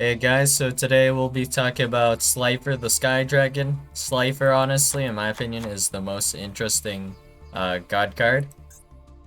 Hey guys, so today we'll be talking about Slifer the Sky Dragon. Slifer, honestly, in my opinion, is the most interesting god card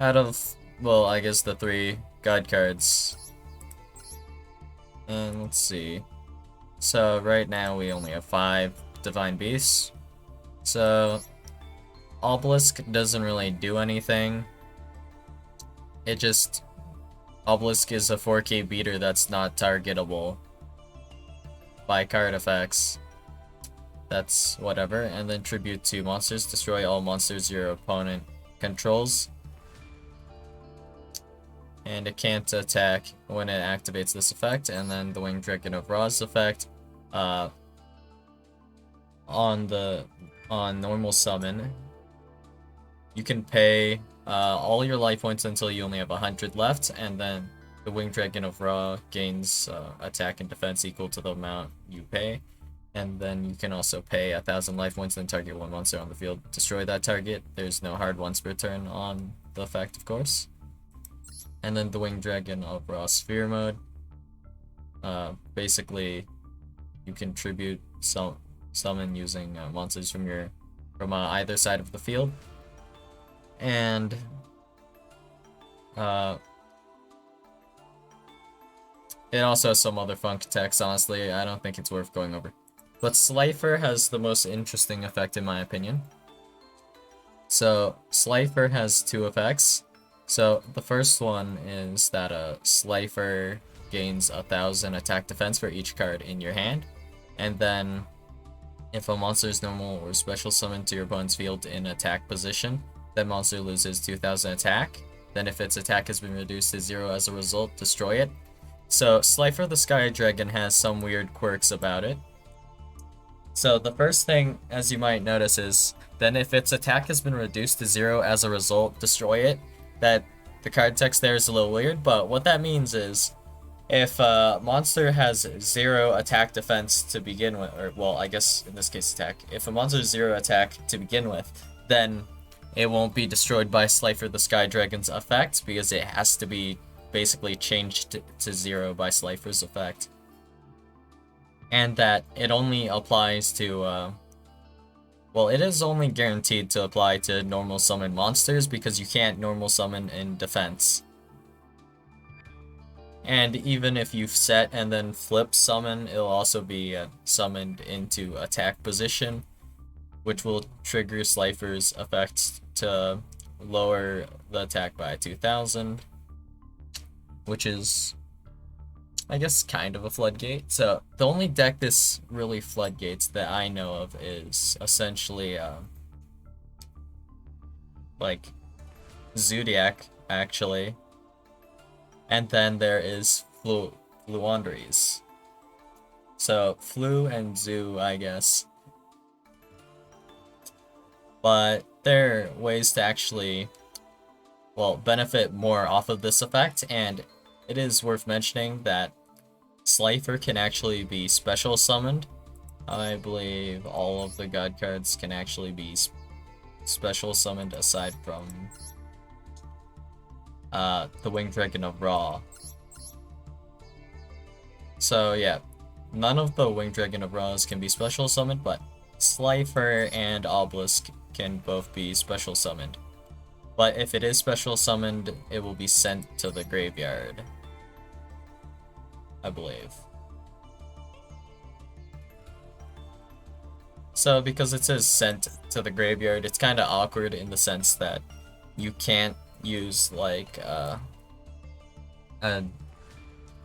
out of, well, I guess the three god cards. And let's see. So right now we only have 5 Divine Beasts. So Obelisk doesn't really do anything. Obelisk is a 4K beater that's not targetable by card effects. That's whatever. And then tribute to monsters. Destroy all monsters your opponent controls. And it can't attack when it activates this effect. And then the Winged Dragon of Ra's effect. On normal summon, you can pay all your life points until you only have 100 left, and then the Winged Dragon of Ra gains attack and defense equal to the amount you pay. And then you can also pay 1,000 life points, then target one monster on the field. Destroy that target. There's no hard ones per turn on the effect, of course. And then the Winged Dragon of Raw Sphere mode. Basically, you can tribute summon using monsters from either side of the field. And it also has some other funk text. Honestly, I don't think it's worth going over. But Slifer has the most interesting effect in my opinion. So Slifer has 2 effects. So the first one is that a Slifer gains 1,000 attack defense for each card in your hand. And then if a monster is normal or special summoned to your opponent's field in attack position, that monster loses 2,000 attack. Then if its attack has been reduced to 0 as a result, destroy it. So Slifer the Sky Dragon has some weird quirks about it. So the first thing, as you might notice, is then if its attack has been reduced to 0 as a result, destroy it. That the card text there is a little weird, but what that means is if a monster has 0 attack defense to begin with, or well, I guess in this case attack, if a monster has 0 attack to begin with, then it won't be destroyed by Slifer the Sky Dragon's effect because it has to be basically changed to 0 by Slifer's effect. And that it only applies to, well, it is only guaranteed to apply to normal summon monsters because you can't normal summon in defense. And even if you set and then flip summon, it'll also be summoned into attack position, which will trigger Slifer's effect to lower the attack by 2,000, which is, I guess, kind of a floodgate. So the only deck this really floodgates that I know of is essentially like Zodiac, actually. And then there is Fluanderies. So Flu and Zoo, I guess. But there are ways to actually, well, benefit more off of this effect, and it is worth mentioning that Slifer can actually be special summoned. I believe all of the god cards can actually be special summoned aside from the Winged Dragon of Ra. So yeah, none of the Winged Dragon of Ra's can be special summoned, but Slifer and Obelisk can both be special summoned. But if it is special summoned, it will be sent to the graveyard, I believe. So because it says sent to the graveyard, it's kind of awkward in the sense that you can't use like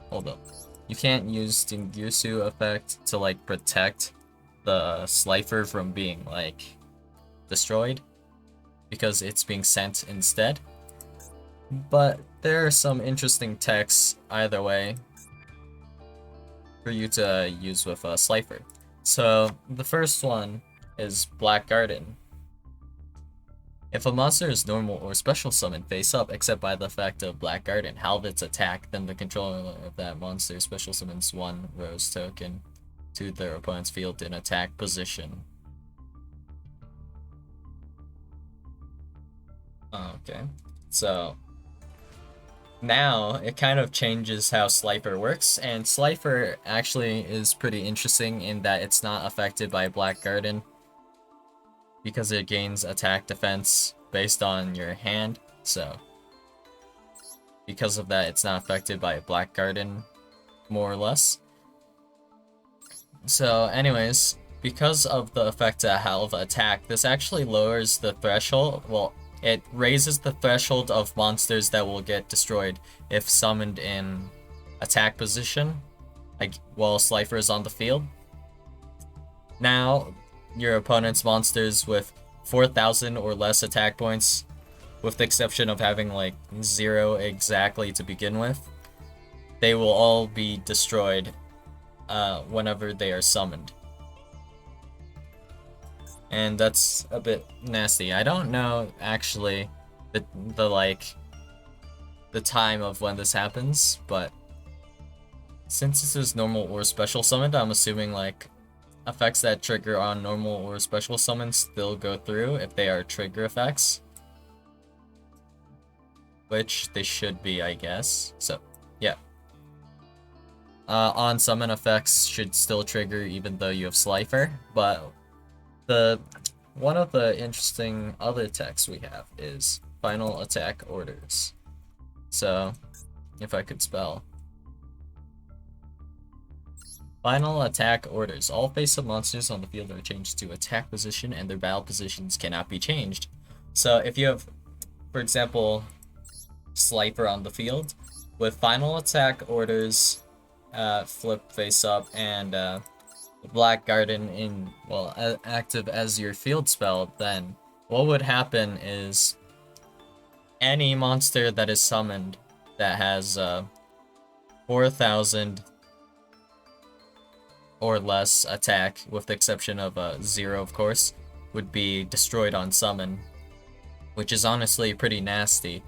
hold up. You can't use Dingirsu effect to like protect the Slifer from being like destroyed because it's being sent instead. But there are some interesting texts either way for you to use with Slifer. So the first one is Black Garden. If a monster is normal or special summoned face up except by the effect of Black Garden, halve its attack, then the controller of that monster special summons 1 rose token to their opponent's field in attack position. Okay, so now it kind of changes how Slifer works, and Slifer actually is pretty interesting in that it's not affected by Black Garden because it gains attack defense based on your hand, so because of that it's not affected by Black Garden, more or less. So anyways, because of the effect of attack, this actually lowers the threshold, well, it raises the threshold of monsters that will get destroyed if summoned in attack position, like while Slifer is on the field. Now, your opponent's monsters with 4,000 or less attack points, with the exception of having like 0 exactly to begin with, they will all be destroyed whenever they are summoned. And that's a bit nasty. I don't know actually the time of when this happens, but since this is normal or special summoned, I'm assuming like effects that trigger on normal or special summons still go through if they are trigger effects, which they should be, I guess. So yeah, on summon effects should still trigger even though you have Slifer, but one of the interesting other techs we have is final attack orders. So, if I could spell. Final attack orders. All face-up monsters on the field are changed to attack position and their battle positions cannot be changed. So if you have, for example, Slifer on the field, with final attack orders, flip face-up, and Black Garden in, well, active as your field spell, then what would happen is any monster that is summoned that has 4,000 or less attack, with the exception of 0 of course, would be destroyed on summon, which is honestly pretty nasty.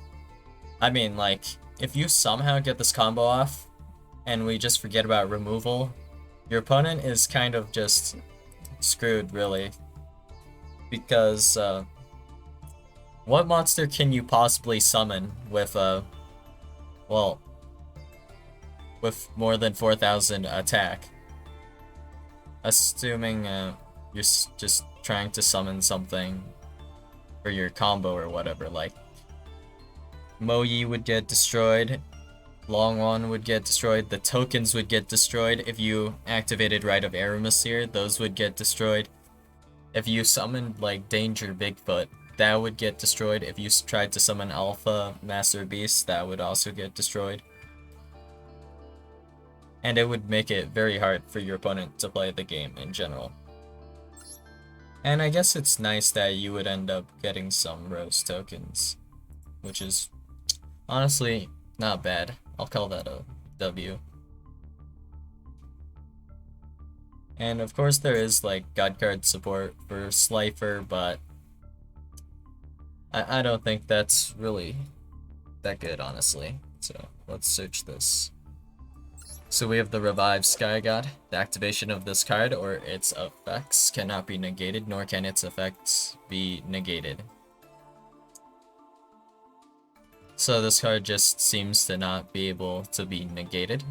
I mean, like, if you somehow get this combo off and we just forget about removal, your opponent is kind of just screwed, really. Because, what monster can you possibly summon with, well, with more than 4,000 attack? Assuming, you're just trying to summon something for your combo or whatever, like, Moyi would get destroyed, Longwon would get destroyed, the tokens would get destroyed if you activated Rite of Aramasir, those would get destroyed. If you summoned, like, Danger Bigfoot, that would get destroyed. If you tried to summon Alpha Master Beast, that would also get destroyed. And it would make it very hard for your opponent to play the game in general. And I guess it's nice that you would end up getting some Rose tokens, which is honestly not bad. I'll call that a W. And of course there is like God card support for Slifer, but I don't think that's really that good, honestly. So let's search this. So we have the Revived Sky God. The activation of this card or its effects cannot be negated, nor can its effects be negated. So this card just seems to not be able to be negated.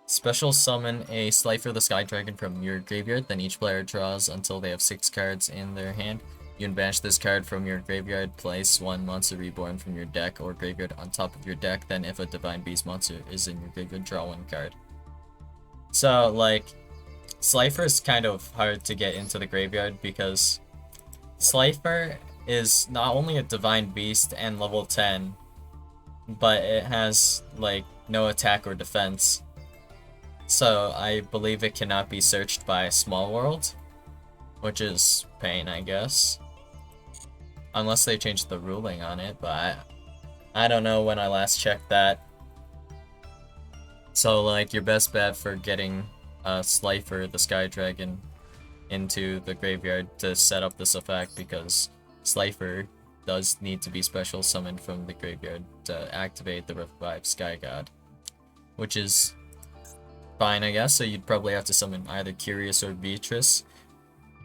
Special summon a Slifer the Sky Dragon from your graveyard, then each player draws until they have 6 cards in their hand. You can banish this card from your graveyard, place 1 monster reborn from your deck or graveyard on top of your deck, then if a Divine Beast monster is in your graveyard, draw 1 card. So, like, Slifer is kind of hard to get into the graveyard because Slifer is not only a Divine Beast and level 10, but it has, like, no attack or defense. So I believe it cannot be searched by Small World, which is pain, I guess. Unless they changed the ruling on it, but I don't know when I last checked that. So, like, your best bet for getting Slifer, the Sky Dragon, into the graveyard to set up this effect, because Slifer does need to be special summoned from the graveyard to activate the Revived Sky God, which is fine, I guess. So you'd probably have to summon either Curious or Beatrice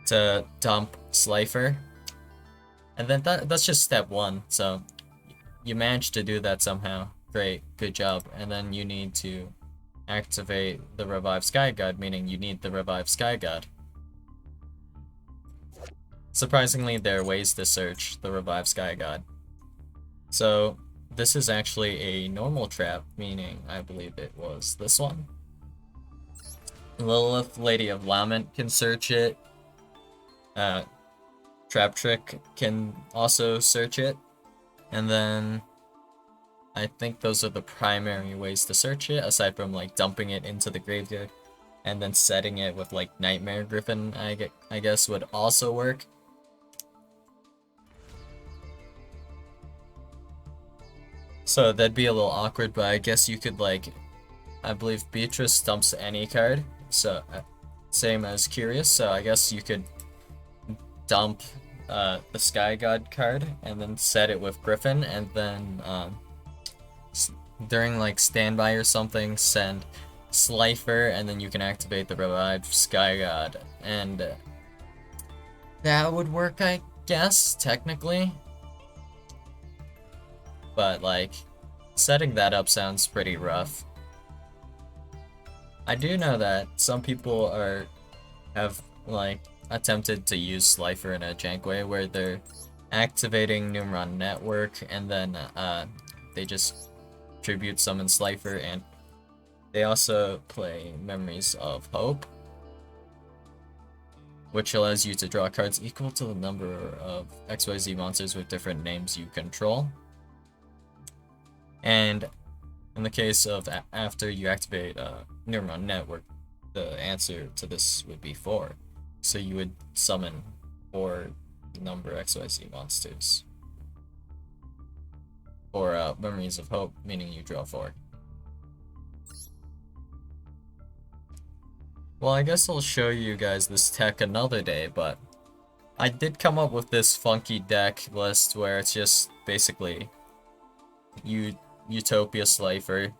to dump Slifer. And then that's just step 1, so you managed to do that somehow. Great, good job. And then you need to activate the Revive Sky God, meaning you need the Revive Sky God. Surprisingly, there are ways to search the Revive Sky God. So, this is actually a normal trap, meaning I believe it was this one. Lilith, Lady of Lament, can search it. Trap Trick can also search it. And then I think those are the primary ways to search it, aside from like dumping it into the graveyard and then setting it with like Nightmare Griffin, I guess would also work. So that'd be a little awkward, but I guess you could like, I believe Beatrice dumps any card, so same as Curious, so I guess you could dump the Sky God card and then set it with Griffin, and then during like standby or something, send Slifer, and then you can activate the Revived Sky God, and that would work, I guess, technically. But like, setting that up sounds pretty rough. I do know that some people have like attempted to use Slifer in a jank way where they're activating Numeron Network and then they just tribute summon Slifer, and they also play Memories of Hope, which allows you to draw cards equal to the number of XYZ monsters with different names you control. And in the case of after you activate Numeron Network, the answer to this would be 4. So you would summon 4 number XYZ monsters. Or Memories of Hope, meaning you draw 4. Well, I guess I'll show you guys this tech another day, but I did come up with this funky deck list where it's just basically Utopia Slifer.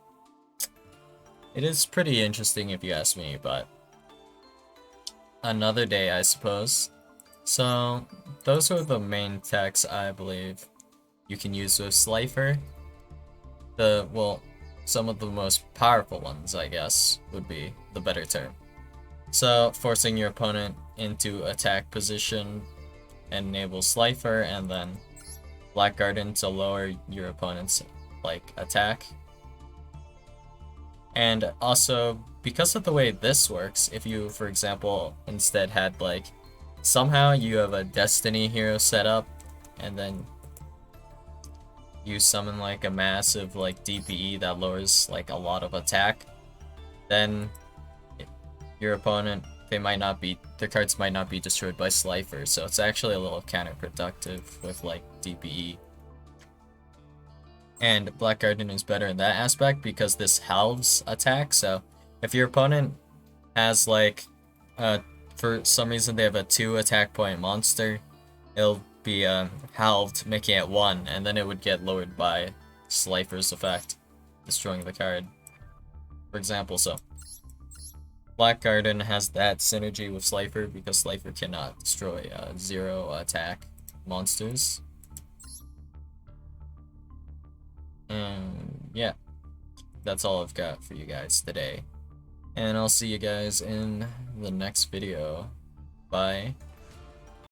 It is pretty interesting if you ask me, but another day, I suppose. So, those are the main techs I believe you can use with Slifer. Well, some of the most powerful ones, I guess, would be the better term. So, forcing your opponent into attack position enables Slifer, and then Black Garden to lower your opponent's like attack. And also, because of the way this works, if you, for example, instead had like somehow you have a Destiny hero set up, and then you summon like a massive like DPE that lowers like a lot of attack, then your opponent, their cards might not be destroyed by Slifer, so it's actually a little counterproductive with like DPE. And Black Garden is better in that aspect because this halves attack, so if your opponent has like, for some reason they have a 2 attack point monster, it'll be halved, making it 1, and then it would get lowered by Slifer's effect, destroying the card, for example. So Black Garden has that synergy with Slifer because Slifer cannot destroy 0 attack monsters. And yeah, that's all I've got for you guys today. And I'll see you guys in the next video. Bye.